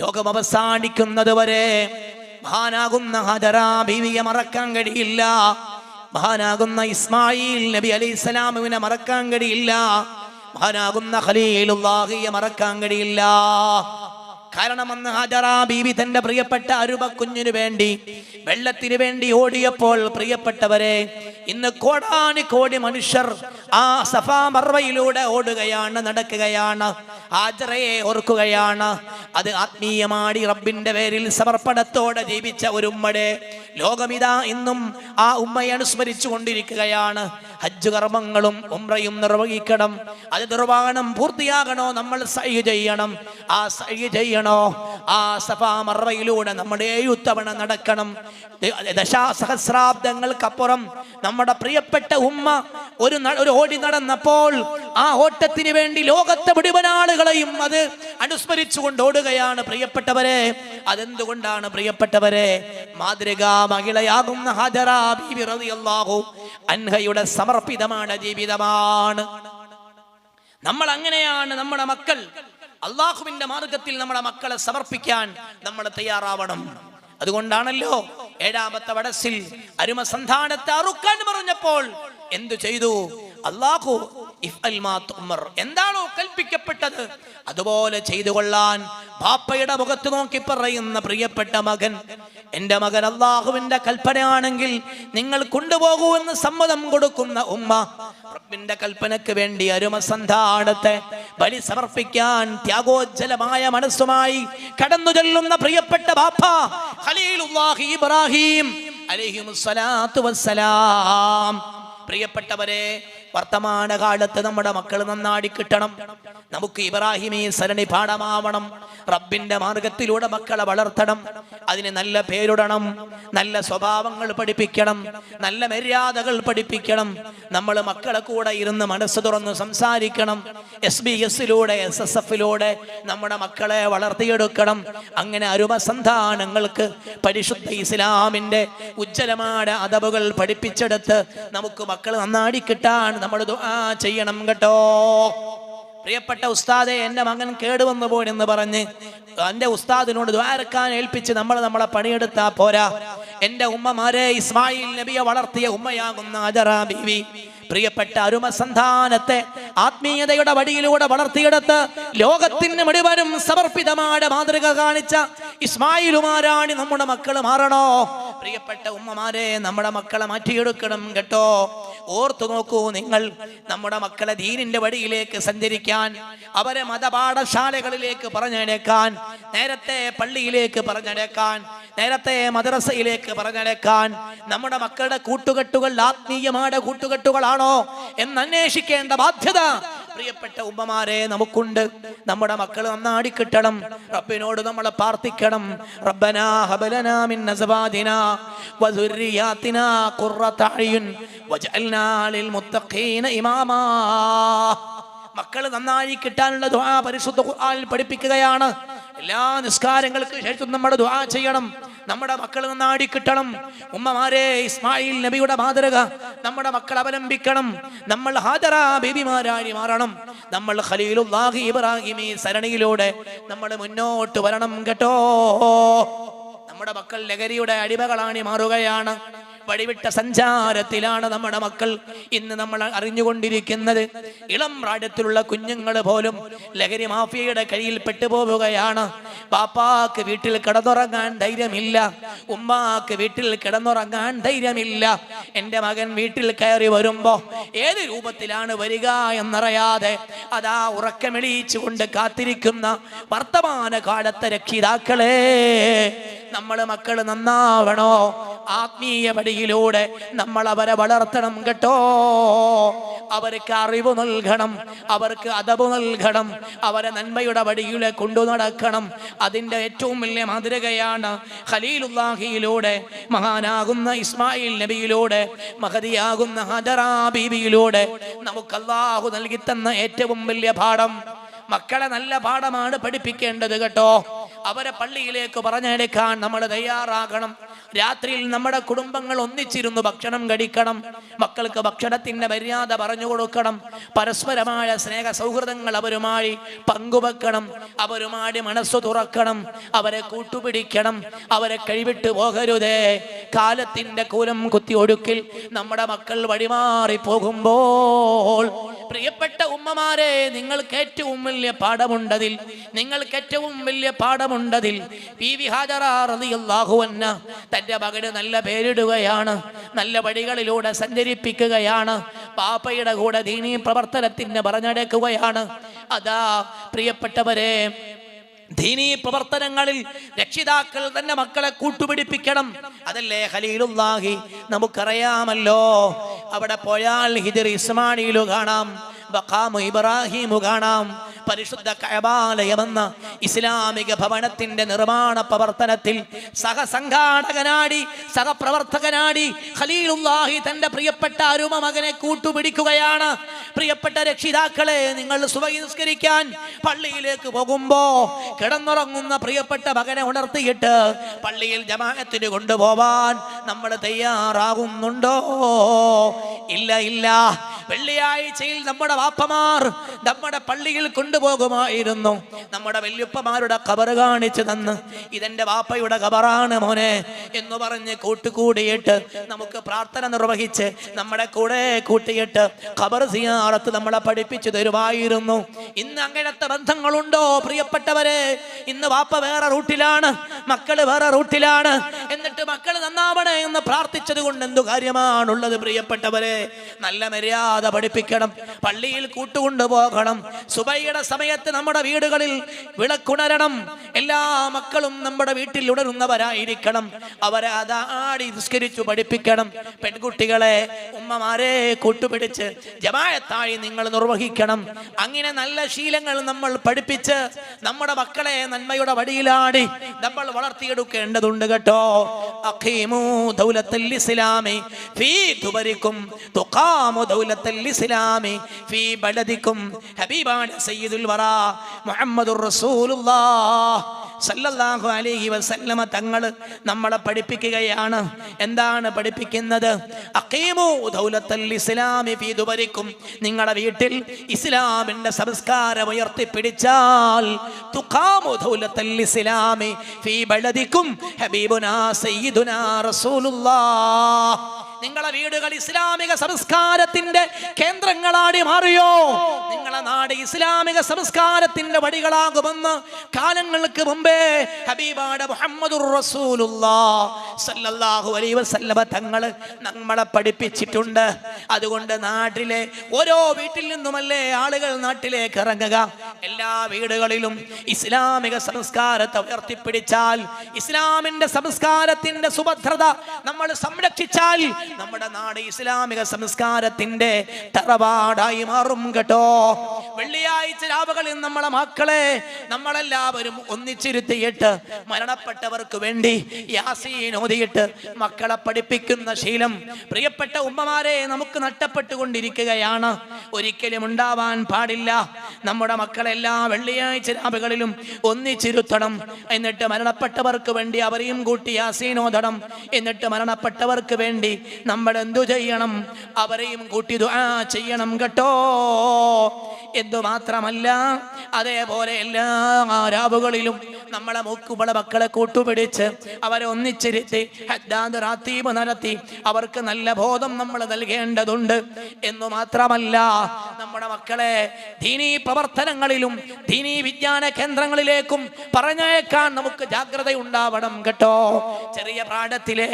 ലോകം അവസാനിക്കുന്നത് വരെ മഹാനാകുന്ന ഹജറ ബീവിയെ മറക്കാൻ കഴിയില്ല. മഹാനാകുന്ന ഇസ്മായിൽ നബി അലൈഹിസ്സലാമിനെ മറക്കാൻ കഴിയില്ല. മഹാനാകുന്ന ഖലീലുല്ലാഹിയെ മറക്കാൻ കഴിയില്ല. കാരണം അന്ന് ഹജറ ബീവി തന്റെ പ്രിയപ്പെട്ട അരുബ കുഞ്ഞിനു വേണ്ടി വെള്ളത്തിന് വേണ്ടി ഓടിയപ്പോൾ, പ്രിയപ്പെട്ടവരെ, ഇന്ന് കോടാനുകോടി മനുഷ്യർ ആ സഫാ മർവയിലൂടെ ഓടുകയാണ്, നടക്കുകയാണ്, ഹാജറയെ ഓർക്കുകയാണ്. അത് ആത്മീയമാടി റബ്ബിന്റെ പേരിൽ സമർപ്പണത്തോടെ ജീവിച്ച ഒരു ഉമ്മയുടെ ലോകമിതാ ഇന്നും ആ ഉമ്മയെ അനുസ്മരിച്ചു കൊണ്ടിരിക്കുകയാണ്. ഹജ്ജ് കർമ്മങ്ങളും ഉംറയും നിർവഹിക്കണം. അത് നിർവഹണം പൂർത്തിയാകണോ, നമ്മൾ സഅയ് ചെയ്യണം. ആ സഅയ് ചെയ്യണോ, ആ സഫാ മർവയിലൂടെ നമ്മുടെ 7 തവണ നടക്കണം. ദശാസഹസ്രാബ്ദങ്ങൾക്കപ്പുറം നമ്മുടെ പ്രിയപ്പെട്ട ഉമ്മ ഒരു ഓടി നടന്നപ്പോൾ ആ ഓട്ടത്തിന് വേണ്ടി ലോകത്തെ മുഴുവൻ ആളുകളെയും അത് അനുസ്മരിച്ചുകൊണ്ട് ഓടുകയാണ്. പ്രിയപ്പെട്ടവരെ, അതെന്തുകൊണ്ടാണ് പ്രിയപ്പെട്ടവരെ? മാതൃകാ മഹിളയാകുന്ന ഹജറ ബീവി റളിയല്ലാഹു അൻഹയുടെ സമർപ്പിതമായ ജീവിതമാണ്. നമ്മൾ അങ്ങനെയാണ്. നമ്മുടെ മക്കൾ അള്ളാഹുവിന്റെ മാർഗത്തിൽ നമ്മുടെ മക്കളെ സമർപ്പിക്കാൻ നമ്മൾ തയ്യാറാവണം. അതുകൊണ്ടാണല്ലോ 7ാമത്തെ വടസ്സിൽ അരുമ സന്താനത്തെ അറുക്കാൻ പറഞ്ഞപ്പോൾ എന്തു ചെയ്തു? അല്ലാഹു ഇഫ്അൽ മാ തുമർ, എന്താണോ കൽപ്പിക്കപ്പെട്ടത് അതുപോലെ ചെയ്തു കൊള്ളാൻ ബാപ്പയുടെ മുഖത്ത് നോക്കി പറയുന്ന പ്രിയപ്പെട്ട മകൻ, എന്റെ മകൻ അല്ലാഹുവിന്റെ കൽപ്പനയാണെങ്കിൽ നിങ്ങൾ കൊണ്ടുപോകൂ എന്ന് സമ്മതം കൊടുക്കുന്ന ഉമ്മ, റബ്ബിന്റെ കൽപ്പനക്ക് വേണ്ടി അരുമ സന്താനത്തെ ബലി സമർപ്പിക്കാൻ ത്യാഗോജ്ജലമായ മനസ്സുമായി കടന്നു ചെല്ലുന്ന പ്രിയപ്പെട്ട ബാപ്പ ഖലീലുല്ലാഹി ഇബ്രാഹിം അലൈഹിമുസ്സലാത്തു വസ്സലാം. പ്രിയപ്പെട്ടവരെ, വർത്തമാനകാലത്ത് നമ്മുടെ മക്കൾ നന്നാടി കിട്ടണം. നമുക്ക് ഇബ്രാഹിമി സരണി പാഠമാവണം. റബ്ബിന്റെ മാർഗത്തിലൂടെ മക്കളെ വളർത്തണം. അതിന് നല്ല പേരിടണം, നല്ല സ്വഭാവങ്ങൾ പഠിപ്പിക്കണം, നല്ല മര്യാദകൾ പഠിപ്പിക്കണം. നമ്മൾ മക്കളെ കൂടെ ഇരുന്ന് മനസ്സ് തുറന്ന് സംസാരിക്കണം. SBS-ലൂടെ SSF-ലൂടെ നമ്മുടെ മക്കളെ വളർത്തിയെടുക്കണം. അങ്ങനെ അരുമ സന്താനങ്ങൾക്ക് പരിശുദ്ധ ഇസ്ലാമിന്റെ ഉജ്ജ്വലമായ അദബുകൾ പഠിപ്പിച്ചെടുത്ത് നമുക്ക് മക്കൾ നന്നാടി കിട്ടാൻ നമ്മൾ ദുആ ചെയ്യണം കേട്ടോ. പ്രിയപ്പെട്ട ഉസ്താദെ, എൻ്റെ മകൻ കേടുവന്നു പോയെന്ന് പറഞ്ഞ് എൻ്റെ ഉസ്താദിനോട് ദ്വാരക്കാൻ ഏൽപ്പിച്ച് നമ്മളെ പണിയെടുത്താ പോരാ. എൻ്റെ ഉമ്മമാരെ, ഇസ്മായിൽ നബിയെ വളർത്തിയ ഉമ്മയാകുന്ന ഹജറ ബീവി പ്രിയപ്പെട്ട അരുമ സന്താനത്തെ ആത്മീയതയുടെ വടിയിലൂടെ വളർത്തിയെടുത്ത് ലോകത്തിന് മുഴുവനും സമർപ്പിതമായ മാതൃക കാണിച്ച ഇസ്മായിലുമാരാണ് നമ്മുടെ മക്കൾ മാറണോ? പ്രിയപ്പെട്ട ഉമ്മമാരെ, നമ്മുടെ മക്കളെ മാറ്റിയെടുക്കണം കേട്ടോ. ഓർത്തു നോക്കൂ നിങ്ങൾ, നമ്മുടെ മക്കളെ ദീനിന്റെ വഴിയിലേക്ക് സഞ്ചരിക്കാൻ, അവരെ മതപാഠശാലകളിലേക്ക് പറഞ്ഞയക്കാൻ, നേരത്തെ പള്ളിയിലേക്ക് പറഞ്ഞയക്കാൻ, നേരത്തെ മദ്രസയിലേക്ക് പറഞ്ഞയക്കാൻ, നമ്മുടെ മക്കളുടെ കൂട്ടുകെട്ടുകൾ ആത്മീയമായ കൂട്ടുകെട്ടുകളാണോ എന്ന് അന്വേഷിക്കേണ്ട ബാധ്യത പ്രിയപ്പെട്ട ഉമ്മമാരെ നമുക്കുണ്ട്. നമ്മുടെ മക്കൾ നന്നാടി കിട്ടണം. റബ്ബിനോട് നമ്മൾ പ്രാർത്ഥിക്കണം. റബ്ബനാ ഹബലനാ മിൻ അസ്വാദിനാ വദുർരിയാതിനാ ഖുർറത അയ്യുൻ വജഅൽനാ ലിൽ മുത്തഖീന ഇമാമാ. മക്കൾ നന്നായി കിട്ടാനുള്ള ദുആ പരിശുദ്ധ ഖുർആനിൽ പഠിപ്പിക്കുകയാണ്. എല്ലാ നിസ്കാരങ്ങൾക്ക് ശേഷം നമ്മൾ ദുആ ചെയ്യണം. നമ്മുടെ മക്കൾ നന്നാടി കിട്ടണം. ഉമ്മമാരെ, ഇസ്മായിൽ നബിയുടെ മാതൃക നമ്മുടെ മക്കൾ അവലംബിക്കണം. നമ്മൾ ഹാജറ ബീബിമാരായി മാറണം. നമ്മൾ ഖലീലുല്ലാഹി ഇബ്രാഹിമി സരണിയിലൂടെ നമ്മൾ മുന്നോട്ട് വരണം കേട്ടോ. നമ്മുടെ മക്കൾ ലഹരിയുടെ അടിമകളാണി മാറുകയാണ്. വഴിവിട്ട സഞ്ചാരത്തിലാണ് നമ്മുടെ മക്കൾ ഇന്ന് നമ്മൾ അറിഞ്ഞുകൊണ്ടിരിക്കുന്നത്. ഇളം പ്രായത്തിലുള്ള കുഞ്ഞുങ്ങൾ പോലും ലഹരി മാഫിയയുടെ കയ്യിൽ പെട്ടുപോവുകയാണ്. പാപ്പാക്ക് വീട്ടിൽ കിടന്നുറങ്ങാൻ ധൈര്യമില്ല, ഉമ്മാക്ക് വീട്ടിൽ കിടന്നുറങ്ങാൻ ധൈര്യമില്ല. എൻ്റെ മകൻ വീട്ടിൽ കയറി വരുമ്പോ ഏത് രൂപത്തിലാണ് വരിക എന്നറിയാതെ അതാ ഉറക്കമെളിയിച്ചുകൊണ്ട് കാത്തിരിക്കുന്ന വർത്തമാന കാലത്തെ രക്ഷിതാക്കളെ, നമ്മൾ മക്കൾ നന്നാവണോ? ആത്മീയ വഴിയിലൂടെ നമ്മൾ അവരെ വളർത്തണം കേട്ടോ. അവർക്ക് അറിവ് നൽകണം, അവർക്ക് അദബ് നൽകണം, അവരെ നന്മയുടെ വഴിയിലെ കൊണ്ടു നടക്കണം. അതിൻ്റെ ഏറ്റവും വലിയ മാതൃകയാണ് ഖലീലുല്ലാഹിയിലൂടെ, മഹാനാകുന്ന ഇസ്മായിൽ നബിയിലൂടെ, മഹദിയാകുന്ന ഹജറാ ബീവിയിലൂടെ നമുക്ക് അല്ലാഹു നൽകി തന്ന ഏറ്റവും വലിയ പാഠം. മക്കളെ നല്ല പാഠമാണ് പഠിപ്പിക്കേണ്ടത് കേട്ടോ. അവരെ പള്ളിയിലേക്ക് പറഞ്ഞെടുക്കാൻ നമ്മൾ തയ്യാറാകണം. രാത്രിയിൽ നമ്മുടെ കുടുംബങ്ങൾ ഒന്നിച്ചിരുന്ന് ഭക്ഷണം കഴിക്കണം. മക്കൾക്ക് ഭക്ഷണത്തിന്റെ മര്യാദ പറഞ്ഞു കൊടുക്കണം. പരസ്പരമായ സ്നേഹ സൗഹൃദങ്ങൾ അവരുമായി പങ്കുവെക്കണം. അവരുമായി മനസ്സു തുറക്കണം. അവരെ കൂട്ടുപിടിക്കണം. അവരെ കഴിവിട്ട് പോകരുതേ. കാലത്തിന്റെ കൂലം കുത്തി ഒടുക്കിൽ നമ്മുടെ മക്കൾ വഴിമാറി പോകുമ്പോൾ, പ്രിയപ്പെട്ട ഉമ്മമാരെ, നിങ്ങൾക്ക് ഏറ്റവും വലിയ പാഠമുണ്ടതിൽ, നിങ്ങൾക്ക് ഏറ്റവും വലിയ പാഠമുണ്ടതിൽ. ബീവി ഹാജറ റളിയല്ലാഹു അൻഹ തന്റെ മകന് നല്ല പേരിടുകയാണ്, നല്ല വഴികളിലൂടെ സഞ്ചരിപ്പിക്കുകയാണ്, പാപ്പയുടെ കൂടെ ദീനീ പ്രവർത്തനത്തിന് പറഞ്ഞടക്കുകയാണ്. അതാ പ്രിയപ്പെട്ടവരെ, ദീനീ പ്രവർത്തനങ്ങളിൽ രക്ഷിതാക്കൾ തന്നെ മക്കളെ കൂട്ടുപിടിപ്പിക്കണം. അതല്ലേ ഖലീലുല്ലാഹി, നമുക്കറിയാമല്ലോ. അവിടെ പോയാൽ ഹിജ്ർ ഇസ്മായിലു കാണാം, മഖാമു ഇബ്രാഹിമു കാണാം. പരിശുദ്ധ കഅബാലയമെന്ന ഇസ്ലാമിക ഭവനത്തിന്റെ നിർമ്മാണ പ്രവർത്തനത്തിൽ സഹസംഘാടകനാടി, സഹപ്രവർത്തകനാടി ഖലീലുല്ലാഹി തന്റെ പ്രിയപ്പെട്ട അരുമ മകനെ കൂട്ടുപിടിക്കുകയാണ്. പ്രിയപ്പെട്ട രക്ഷിതാക്കളെ, നിങ്ങൾ സുബഹി നിസ്കരിക്കാൻ പള്ളിയിലേക്ക് പോകുമ്പോ കിടന്നുറങ്ങുന്ന പ്രിയപ്പെട്ട മകനെ ഉണർത്തിയിട്ട് പള്ളിയിൽ ജമാഅത്തിന് കൊണ്ടുപോവാൻ നമ്മൾ തയ്യാറാകുന്നുണ്ടോ? ഇല്ല, ഇല്ല. വെള്ളിയാഴ്ചയിൽ നമ്മുടെ വാപ്പമാർ നമ്മുടെ പള്ളിയിൽ കൊണ്ടുപോകുമായിരുന്നു. നമ്മുടെ വല്യുപ്പമാരുടെ ഖബർ കാണിച്ചു തന്ന്, ഇതെന്റെ വാപ്പയുടെ ഖബറാണ് മോനെ എന്ന് പറഞ്ഞ് കൂട്ടുകൂടിയിട്ട് നമുക്ക് പ്രാർത്ഥന നിർവഹിച്ച് നമ്മുടെ കൂടെ കൂട്ടിയിട്ട് ഖബർ സിയാറത്ത് നമ്മളെ പഠിപ്പിച്ചു തരുമായിരുന്നു. ഇന്ന് അങ്ങനത്തെ ബന്ധങ്ങളുണ്ടോ പ്രിയപ്പെട്ടവരെ? ഇന്ന് വാപ്പ വേറെ റൂട്ടിലാണ്, മക്കള് വേറെ റൂട്ടിലാണ്. എന്നിട്ട് മക്കൾ നന്നാവണേ എന്ന് പ്രാർത്ഥിച്ചത് കൊണ്ട് എന്തു കാര്യമാണുള്ളത് പ്രിയപ്പെട്ടവരെ? നല്ല മര്യാദ പഠിപ്പിക്കണം, പള്ളിയിൽ കൂട്ടുകൊണ്ടുപോകണം. സുബഹിയുടെ സമയത്ത് നമ്മുടെ വീടുകളിൽ വിളക്കുണരണം. എല്ലാ മക്കളും നമ്മുടെ വീട്ടിൽ ഉണരുന്നവരായിരിക്കണം. അവരെ അതാടി നിസ്കരിച്ചു പഠിപ്പിക്കണം. പെൺകുട്ടികളെ, ഉമ്മമാരെ കൂട്ടുപിടിച്ച് ജമാഅത്തായി നിങ്ങൾ നിർവഹിക്കണം. അങ്ങനെ നല്ല ശീലങ്ങൾ നമ്മൾ പഠിപ്പിച്ച് നമ്മുടെ മക്കളെ നന്മയുടെ വഴിയിലാടി നമ്മൾ വളർത്തിയെടുക്കേണ്ടതുണ്ട് കേട്ടോ. അഖീമു ദൗലത്തുൽ ഇസ്ലാമി ഫീ ദുബരിക്കും തുഖാമു ദൗലത്തുൽ ഇസ്ലാമി ഫീ ബലദിക്കും. ഹബീബാന സയ്യിദുൽ വറാ മുഹമ്മദുർ റസൂലുള്ളാഹ് സല്ലല്ലാഹു അലൈഹി വസല്ലമ തങ്ങൾ നമ്മളെ പഠിപ്പിക്കുകയാണ്. എന്താണ് പഠിപ്പിക്കുന്നത്? അഖീമു ദൗലത്തുൽ ഇസ്ലാമി ഫീ ദുബരിക്കും. നിങ്ങളുടെ വീട്ടിൽ ഇസ്ലാമിന്റെ സംസ്കാരം ഉയർത്തിപ്പിടിച്ചാൽ തുഖാമു ദൗലത്തുൽ ഇസ്ലാമി ഫീ ബലദിക്കും. ഹബീബുനാ സയ്യിദുനാ റസൂലുള്ളാഹ്. നിങ്ങളെ വീടുകൾ ഇസ്ലാമിക സംസ്കാരത്തിന്റെ കേന്ദ്രങ്ങളാടി മാറിയോ? നിങ്ങളെ നാട് ഇസ്ലാമിക സംസ്കാരത്തിന്റെ വടികളാകുമെന്ന് കാലങ്ങൾക്ക് മുമ്പേ ഹബീബായ മുഹമ്മദുർ റസൂലുള്ളാഹ് സല്ലല്ലാഹു അലൈഹി വസല്ലമ തങ്ങൾ നമ്മളെ പഠിപ്പിച്ചിട്ടുണ്ട്. അതുകൊണ്ട് നാട്ടിലെ ഓരോ വീട്ടിൽ നിന്നുമല്ലേ ആളുകൾ നാട്ടിലേക്ക് ഇറങ്ങുക. എല്ലാ വീടുകളിലും ഇസ്ലാമിക സംസ്കാരത്തെ ഉയർത്തിപ്പിടിച്ചാൽ, ഇസ്ലാമിന്റെ സംസ്കാരത്തിന്റെ സുഭദ്രത നമ്മൾ സംരക്ഷിച്ചാൽ നമ്മുടെ നാട് ഇസ്ലാമിക സംസ്കാരത്തിന്റെ തറവാടായി മാറും കേട്ടോ. വെള്ളിയാഴ്ച രാവുകളിൽ നമ്മളെ മക്കളെ നമ്മളെല്ലാവരും ഒന്നിച്ചിരുത്തിയിട്ട് മരണപ്പെട്ടവർക്ക് വേണ്ടി യാസീൻ ഓതിയിട്ട് മക്കളെ പഠിപ്പിക്കുന്ന ശീലം പ്രിയപ്പെട്ട ഉമ്മമാരെ നമുക്ക് നഷ്ടപ്പെട്ടുകൊണ്ടിരിക്കുകയാണ്. ഒരിക്കലും ഉണ്ടാവാൻ പാടില്ല. നമ്മുടെ മക്കളെല്ലാ വെള്ളിയാഴ്ച രാവുകളിലും ഒന്നിച്ചിരുത്തണം. എന്നിട്ട് മരണപ്പെട്ടവർക്ക് വേണ്ടി അവരെയും കൂട്ടി യാസീൻ ഓതണം. എന്നിട്ട് മരണപ്പെട്ടവർക്ക് വേണ്ടി നമ്മൾ എന്തു ചെയ്യണം? അവരെയും കൂട്ടി ദുആ ചെയ്യണം കേട്ടോ. എന്തു മാത്രമല്ല, അതേപോലെ എല്ലാ രാവുകളിലും നമ്മളെ മക്കളെ കൂട്ടുപിടിച്ച് അവരെ ഒന്നിച്ചിരുത്തി ഹദ്ദാദ് റാത്തീബ് നടത്തി അവർക്ക് നല്ല ബോധം നമ്മൾ നൽകേണ്ടതുണ്ട്. എന്നു മാത്രമല്ല, നമ്മുടെ മക്കളെ ദീനീ പ്രവർത്തനങ്ങളിലും ദീനീ വിജ്ഞാന കേന്ദ്രങ്ങളിലേക്കും പറഞ്ഞേക്കാൻ നമുക്ക് ജാഗ്രത ഉണ്ടാവണം കേട്ടോ. ചെറിയ പ്രായത്തിലെ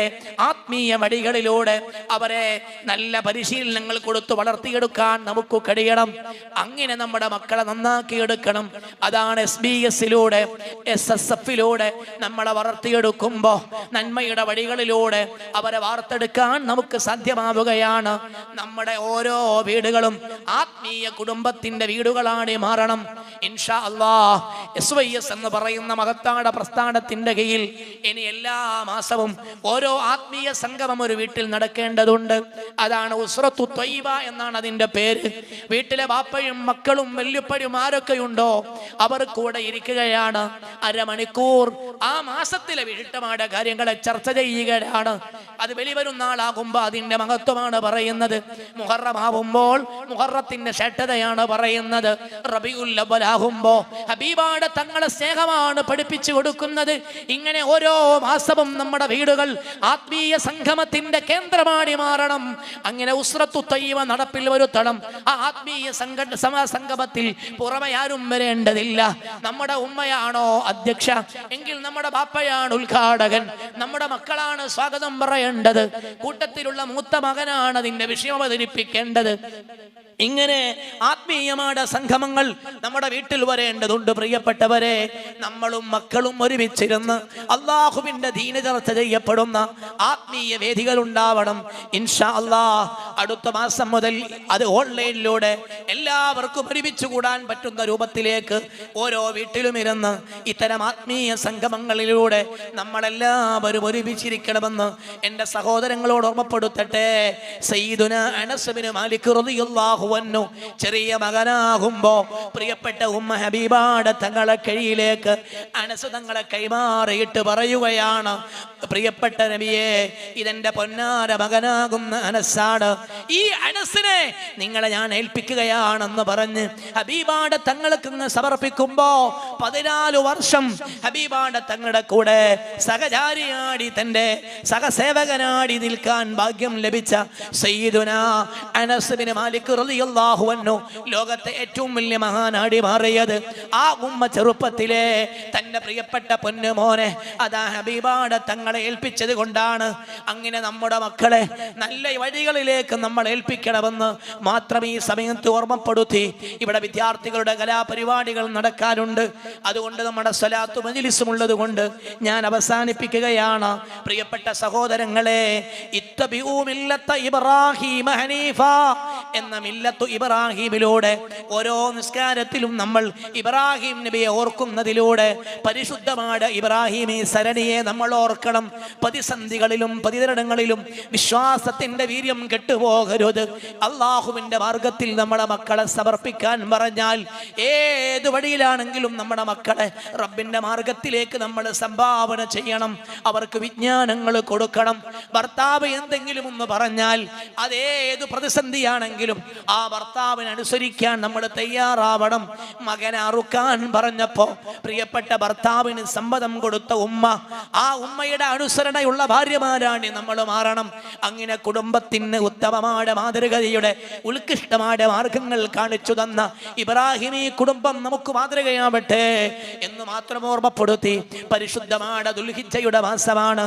ആത്മീയ വഴികളിലൂടെ അവരെ നല്ല പരിശീലനങ്ങൾ കൊടുത്ത് വളർത്തിയെടുക്കാൻ നമുക്ക് കഴിയണം. അങ്ങനെ നമ്മുടെ മക്കളെ നന്നാക്കിയെടുക്കണം. അതാണ് SBS-ലൂടെ SSF-ലൂടെ നമ്മളെ വളർത്തിയെടുക്കുമ്പോൾ നന്മയുടെ വഴികളിലൂടെ അവരെ വാർത്തെടുക്കാൻ നമുക്ക് സാധ്യമാവുകയാണ്. നമ്മുടെ ഓരോ വീടുകളും ആത്മീയ കുടുംബത്തിന്റെ വീടുകളാണ് മാറണം ഇൻഷാ അല്ലാഹ്. SYS എന്ന് പറയുന്ന മഹത്തായ പ്രസ്ഥാനത്തിന്റെ കീഴിൽ ഇനി എല്ലാ മാസവും ഓരോ ആത്മീയ സംഗമം ഒരു വീട്ടിൽ നടക്കേണ്ടതുണ്ട്. അതാണ് ഉസ്റത്തു ത്വയ്യിബ എന്നാണ് അതിന്റെ പേര്. വീട്ടിലെ ബാപ്പയും മക്കളും വല്യപ്പഴും ആരൊക്കെയുണ്ടോ അവർ കൂടെ ഇരിക്കുകയാണ്. അരമണിക്കൂർ ആ മാസത്തിലെ വീട്ടമാടെ കാര്യങ്ങളെ ചർച്ച ചെയ്യുകയാണ്. അത് വെളിവരുന്നാളാകുമ്പോൾ അതിന്റെ മഹത്വമാണ് പറയുന്നത്. മുഹറം ആവുമ്പോൾ മുഹറത്തിന്റെ ശ്രേഷ്ഠതയാണ് പറയുന്നത്. റബീഉൽ അവ്വൽ ആകുമ്പോ ഹബീബാടെ തങ്ങളെ സ്നേഹമാണ് പഠിപ്പിച്ചു കൊടുക്കുന്നത്. ഇങ്ങനെ ഓരോ മാസവും നമ്മുടെ വീടുകൾ ആത്മീയ സംഗമത്തിന്റെ കേന്ദ്രമായി മാറണം. അങ്ങനെ ഉസ്റത്തു ത്വയ്യിബ നടപ്പിൽ വരുത്തണം. ആ ആത്മീയ സംഗമത്തിൽ പുറമെ ആരും വരേണ്ടതില്ല. നമ്മുടെ ഉമ്മയാണോ അധ്യക്ഷ എങ്കിൽ നമ്മുടെ ബാപ്പയാണ് ഉദ്ഘാടകൻ, നമ്മുടെ മക്കളാണ് സ്വാഗതം പറയേണ്ടത്, കൂട്ടത്തിലുള്ള മൂത്ത മകനാണ് അതിന്റെ വിഷയം അവതരിപ്പിക്കേണ്ടത്. ഇങ്ങനെ ആത്മീയമായ സംഗമങ്ങൾ നമ്മുടെ വീട്ടിൽ വരേണ്ടതുണ്ട്. പ്രിയപ്പെട്ടവരെ, നമ്മളും മക്കളും ഒരുമിച്ചിരുന്ന് അള്ളാഹുവിന്റെ ദീന ചർച്ച ചെയ്യപ്പെടുന്ന ആത്മീയ വേദികൾ ഉണ്ടാവണം ഇൻഷാ അല്ലാഹ്. അടുത്ത മാസം മുതൽ അത് ഓൺലൈനിലൂടെ എല്ലാവർക്കും ഒരുമിച്ച് കൂടാൻ പറ്റുന്ന രൂപത്തിലേക്ക് ഓരോ വീട്ടിലും ഇരുന്ന് ഇത്തരം ആത്മീയ സംഗമങ്ങളിലൂടെ നമ്മളെല്ലാവരും ഒരുമിച്ചിരിക്കണമെന്ന് എൻ്റെ സഹോദരങ്ങളോട് ഓർമ്മപ്പെടുത്തട്ടെ. സയ്യിദുനാ അനസ് ബിൻ മാലിക് റളിയല്ലാഹു അൻഹു ചെറിയ മകനാകുമ്പോ പ്രിയപ്പെട്ട ഉമ്മ ഹബീബാടെ തങ്ങളെ കയ്യിലേക്ക് അനസ് തങ്ങളെ കൈമാറിയിട്ട് പറയുകയാണ്, പ്രിയപ്പെട്ട നബിയെ, ഇതെന്റെ പൊന്നാര മകനാകുന്ന അനസാണ്. ഈ അനസിനെ നിങ്ങളെ ഞാൻ ഏൽപ്പിക്കുകയാണെന്ന് പറഞ്ഞ് ഹബീബാടെ തങ്ങൾക്ക് സമർപ്പിക്കുമ്പോ 14 വർഷം ഹബീബാടെ തങ്ങളുടെ കൂടെ സഹചാരിയാടി തന്റെ സഹസേവകനാടി നിൽക്കാൻ ഭാഗ്യം ലഭിച്ച സയ്യിദുനാ അനസ് ബിൻ മാലിക് റളിയല്ലാഹു അൻഹു ലോകത്തെ ഏറ്റവും വലിയ മഹാനാടി മാറിയത് ആ ഉമ്മ ചെറുപ്പത്തിലെ തന്റെ പ്രിയപ്പെട്ട പൊന്നുമോനെ അതാ ഹബീബാടെ തങ്ങളെ ഏൽപ്പിച്ചത് കൊണ്ടാണ്. അങ്ങനെ നമ്മുടെ മക്കളെ നല്ല വഴികളിലേക്ക് നമ്മൾ ഏൽപ്പിക്കണമെന്ന് മാത്രം ഈ സമയത്ത് ഓർമ്മപ്പെടുത്തി. ഇവിടെ വിദ്യാർത്ഥികളുടെ കലാപരിപാടികൾ നടക്കാനുണ്ട്. അതുകൊണ്ട് നമ്മുടെ സ്വലാത്ത് മജ്ലിസും ഉള്ളത് കൊണ്ട് ഞാൻ അവസാനിപ്പിക്കുകയാണ്. പ്രിയപ്പെട്ട സഹോദരങ്ങളെ, ഇത്തബിഉ മില്ലത്ത ഇബ്രാഹീമ ഹനീഫ എന്ന മില്ലത്തു ഇബ്രാഹീമിലൂടെ ഓരോ നിസ്കാരത്തിലും നമ്മൾ ഇബ്രാഹിം നബിയെ ഓർക്കുന്നതിലൂടെ പരിശുദ്ധമായ ഇബ്രാഹിമി സരണിയെ നമ്മൾ ഓർക്കണം. പ്രതിസന്ധികളിലും പ്രതിതരണങ്ങളിലും വിശ്വാസത്തിന്റെ വീര്യം കെട്ടുപോകരുത്. അള്ളാഹുവിന്റെ മാർഗത്തിൽ നമ്മളെ മക്കളെ സമർപ്പിക്കാൻ പറഞ്ഞാൽ ഏത് വഴിയിലാണെങ്കിലും നമ്മുടെ മക്കളെ റബ്ബിന്റെ മാർഗത്തിലേക്ക് നമ്മൾ സംഭാവന ചെയ്യണം. അവർക്ക് വിജ്ഞാനങ്ങൾ കൊടുക്കണം. ഭർത്താവ് എന്തെങ്കിലും ഒന്ന് പറഞ്ഞാൽ അതേത് പ്രതിസന്ധിയാണെങ്കിലും ആ ഭർത്താവിനനുസരിക്കാൻ നമ്മൾ തയ്യാറാവണം. മകനെ അറുക്കാൻ പറഞ്ഞപ്പോ പ്രിയപ്പെട്ട ഭർത്താവിന് സമ്മതം കൊടുത്ത ഉമ്മ, ആ ഉമ്മയുടെ അനുസരണയുള്ള ഭാര്യമാരാണ് നമ്മൾ മാറണം. അങ്ങനെ കുടുംബത്തിന് ഉത്തമമായ മാതൃകയുടെ ഉത്കൃഷ്ടമായ മാർഗങ്ങൾ കാണിച്ചു തന്ന ഇബ്രാഹിമി കുടുംബം നമുക്ക് മാതൃകയാവട്ടെ എന്ന് മാത്രം ഓർമ്മപ്പെടുത്തി. പരിശുദ്ധമായ ദുൽഹിജ്ജയുടെ മാസമാണ്.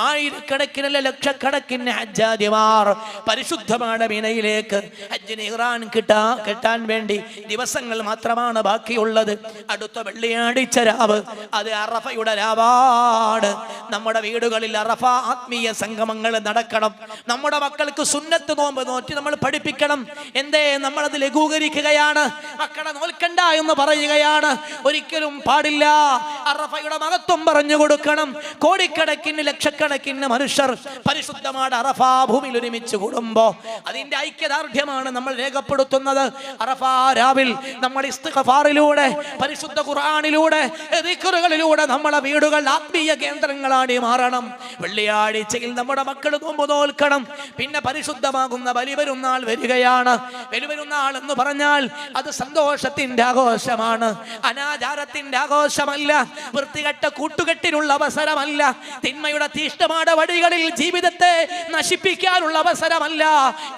ആയിരക്കണക്കിന് ലക്ഷക്കണക്കിന് ഹജ്ജാദിമാർ പരിശുദ്ധമായ മിനയിലേക്ക് ഹജ്ജിന് ഇഹ്റാം കിട്ടാൻ വേണ്ടി ദിവസങ്ങൾ മാത്രമാണ് ബാക്കിയുള്ളത്. അടുത്ത വെള്ളിയാഴ്ച രാവ് അത് അറഫയുടെ രാവാണ്. നമ്മുടെ വീടുകളിൽ അറഫ ആത്മീയ സംഗമങ്ങൾ നടക്കണം. നമ്മുടെ മക്കൾക്ക് സുന്നത്ത് നോമ്പ് നോറ്റി നമ്മൾ പഠിപ്പിക്കണം. എന്തേ നമ്മളത് ലഘൂകരിക്കുകയാണ്, മക്കളെ നോൽക്കണ്ട എന്ന് പറയുകയാണ്. ഒരിക്കലും പാടില്ല. അറഫയുടെ മഹത്വം പറഞ്ഞു കൊടുക്കണം. കോടിക്കണക്കിന് ലക്ഷക്കണക്കിന് മനുഷ്യർ പരിശുദ്ധമായ അറഫ ഭൂമിയിൽ ഒരുമിച്ച് കൂടുമ്പോ അതിന്റെ ഐക്യദാർഢ്യം സത്യമാണ് നമ്മൾ രേഖപ്പെടുത്തുന്നത്. അറഫാ രാവിൽ നമ്മൾ ഇസ്തിഗ്ഫാറിലൂടെ, പരിശുദ്ധ ഖുർആനിലൂടെ, ദിക്റുകളിലൂടെ നമ്മളെ വീടുകൾ ആത്മീയ കേന്ദ്രങ്ങളായി മാറണം. വെള്ളിയാഴ്ചയിൽ നമ്മുടെ മക്കൾ നോമ്പ് നോൽക്കണം. പിന്നെ പരിശുദ്ധമാകുന്ന ബലിപെരുന്നാൾ വരികയാണ്. ബലിപെരുന്നാൾ എന്ന് പറഞ്ഞാൽ അത് സന്തോഷത്തിന്റെ ആഘോഷമാണ്, അനാചാരത്തിന്റെ ആഘോഷമല്ല, വൃത്തികെട്ട കൂട്ടുകെട്ടിനുള്ള അവസരമല്ല, തിന്മയുടെ തീഷ്ണമായ വഴികളിൽ ജീവിതത്തെ നശിപ്പിക്കാനുള്ള അവസരമല്ല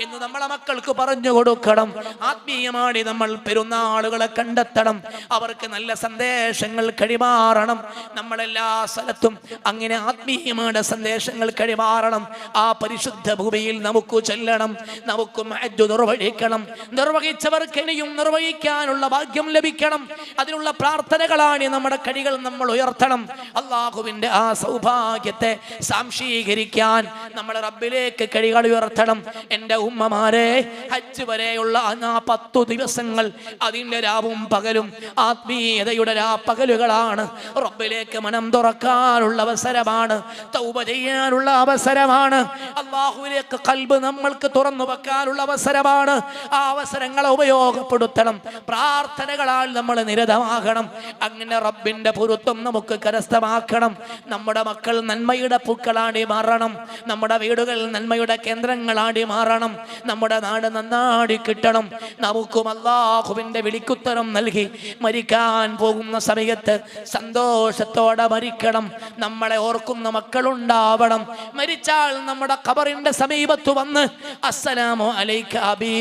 എന്ന് നമ്മളെ മക്കൾക്ക് പറഞ്ഞു കൊടുക്കണം. ആത്മീയമായി നമ്മൾ പെരുന്നാളുകളെ കണ്ടെത്തണം, അവർക്ക് നല്ല സന്ദേശങ്ങൾ കൈമാറണം. നമ്മളെല്ലാ സ്ഥലത്തും അങ്ങനെ ആത്മീയമായ സന്ദേശങ്ങൾ കൈമാറണം. ആ പരിശുദ്ധ ഭൂമിയിൽ നമുക്ക് ചെല്ലണം, നമുക്ക് ഹജ്ജ് നിർവഹിക്കണം. നിർവഹിച്ചവർക്ക് ഇനിയും നിർവഹിക്കാനുള്ള ഭാഗ്യം ലഭിക്കണം. അതിനുള്ള പ്രാർത്ഥനകളാണ് നമ്മുടെ കഴികൾ നമ്മൾ ഉയർത്തണം. അള്ളാഹുവിന്റെ ആ സൗഭാഗ്യത്തെ സാംശീകരിക്കാൻ നമ്മൾ റബ്ബിലേക്ക് കഴികൾ ഉയർത്തണം. എൻ്റെ ഉമ്മമാരെ, ഹജ്ജ് വരെയുള്ള ആ 10 ദിവസങ്ങൾ അതിൻ്റെ രാവും പകലും ആത്മീയതയുടെ പകലുകളാണ്. റബ്ബിലേക്ക് മനം തുറക്കാനുള്ള അവസരമാണ്, തൗബ ചെയ്യാനുള്ള അവസരമാണ്, അള്ളാഹുവിലേക്ക് ഖൽബ് നമ്മൾക്ക് തുറന്നു വെക്കാനുള്ള അവസരമാണ്. ആ അവസരങ്ങളെ ഉപയോഗപ്പെടുത്തണം. പ്രാർത്ഥനകളാൽ നമ്മൾ നിരതമാകണം. അങ്ങനെ റബ്ബിന്റെ പൊരുത്തം നമുക്ക് കരസ്ഥമാക്കണം. നമ്മുടെ മക്കൾ നന്മയുടെ പൂക്കളാടി മാറണം. നമ്മുടെ വീടുകൾ നന്മയുടെ കേന്ദ്രങ്ങളാടി മാറണം. നമ്മുടെ നാട് നന്നാടി കിട്ടണം. നമുക്കും അല്ലാഹുവിന്റെ വിളിക്കുത്തരം നൽകി മരിക്കാൻ പോകുന്ന സമയത്ത് സന്തോഷത്തോടെ മരിക്കണം. നമ്മളെ ഓർക്കുന്ന മക്കളുണ്ടാവണം. മരിച്ചാൽ നമ്മുടെ ഖബറിന്റെ സമീപത്ത് വന്ന് അസ്സലാമു അലൈക അബി,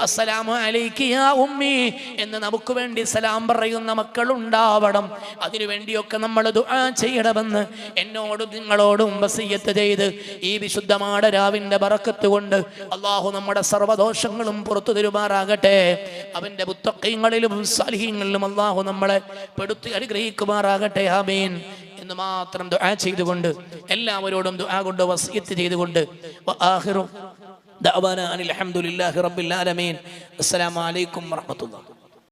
അസ്സലാമു അലൈക യാ ഉമ്മി എന്ന് നമുക്ക് വേണ്ടി സലാം പറയുന്ന മക്കളുണ്ടാവണം. അതിനുവേണ്ടിയൊക്കെ നമ്മൾ ദുആ ചെയ്യണമെന്ന് എന്നോടും നിങ്ങളോടും വസിയ്യത്ത് ചെയ്ത് ഈ വിശുദ്ധമായ രാവിന്റെ ബറക്കത്ത് കൊണ്ട് അല്ലാഹു നമ്മുടെ സർവ്വദോഷങ്ങളും പുറത്തു തരുമാറാകട്ടെ. അവന്റെ മുത്തഖീങ്ങളിലും സാലിഹീങ്ങളിലും അല്ലാഹു നമ്മളെ പെടുത്തി അനുഗ്രഹിക്കുമാറാകട്ടെ. ആമീൻ എന്ന് മാത്രം ദുആ ചെയ്തുകൊണ്ട് എല്ലാവരോടും ദുആ കൊണ്ട് വസിയ്യത്ത് ചെയ്തുകൊണ്ട് വആഖിറു ദഅവാനാ അനിൽ ഹംദുലില്ലാഹി റബ്ബിൽ ആലമീൻ. അസ്സലാമു അലൈക്കും വറഹ്മത്തുള്ളാഹി.